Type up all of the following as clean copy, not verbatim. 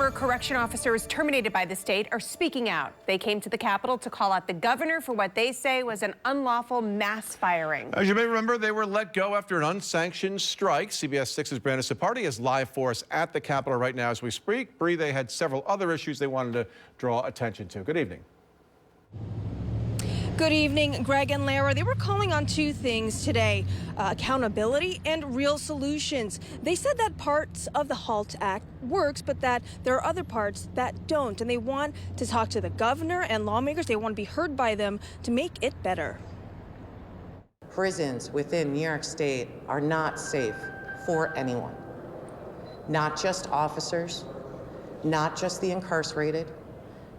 Former correction officers terminated by the state are speaking out. They came to the Capitol to call out the governor for what they say was an unlawful mass firing. As you may remember, they were let go after an unsanctioned strike. CBS 6's Brandon Cipardi is live for us at the Capitol right now as we speak. Bree, they had several other issues they wanted to draw attention to. Good evening. Good evening, Greg and Lara. They were calling on two things today, accountability and real solutions. They said that parts of the HALT Act works, but that there are other parts that don't. And they want to talk to the governor and lawmakers. They want to be heard by them to make it better. Prisons within New York State are not safe for anyone. Not just officers, not just the incarcerated,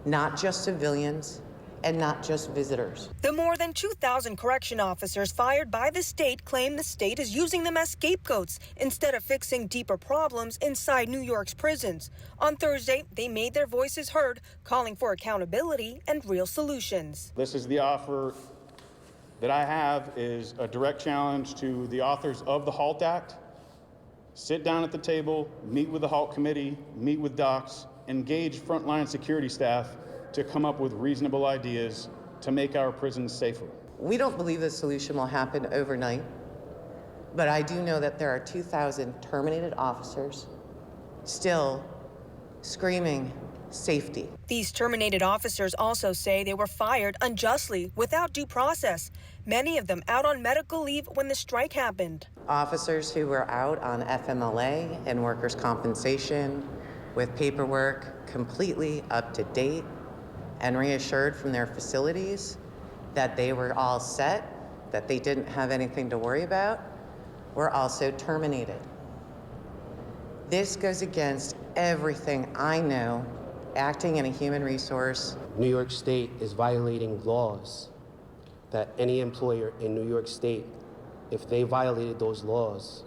not just civilians, and not just visitors. The more than 2,000 correction officers fired by the state claim the state is using them as scapegoats instead of fixing deeper problems inside New York's prisons. On Thursday, they made their voices heard, calling for accountability and real solutions. This is the offer that I have is a direct challenge to the authors of the HALT Act. Sit down at the table, meet with the HALT committee, meet with docs, engage frontline security staff to come up with reasonable ideas to make our prisons safer. We don't believe the solution will happen overnight, but I do know that there are 2,000 terminated officers still screaming safety. These terminated officers also say they were fired unjustly without due process, many of them out on medical leave when the strike happened. Officers who were out on FMLA and workers' compensation with paperwork completely up to date and reassured from their facilities that they were all set, that they didn't have anything to worry about, were also terminated. This goes against everything I know acting in a human resource. New York State is violating laws that any employer in New York State, if they violated those laws,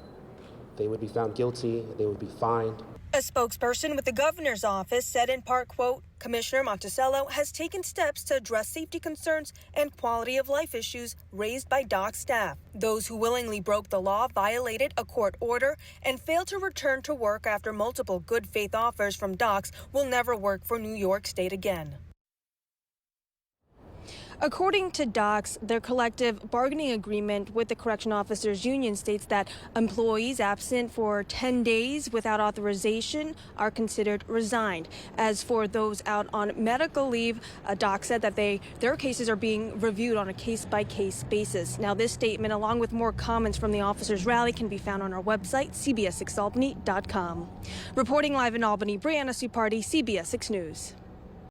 they would be found guilty, they would be fined. A spokesperson with the governor's office said in part, quote, Commissioner Monticello has taken steps to address safety concerns and quality of life issues raised by dock staff. Those who willingly broke the law violated a court order and failed to return to work after multiple good faith offers from docks will never work for New York State again. According to docs, their collective bargaining agreement with the Correction Officers Union states that employees absent for 10 days without authorization are considered resigned. As for those out on medical leave, a doc said that their cases are being reviewed on a case-by-case basis. Now, this statement, along with more comments from the officers' rally, can be found on our website, cbs6albany.com. Reporting live in Albany, Brandon Cipardi, CBS 6 News.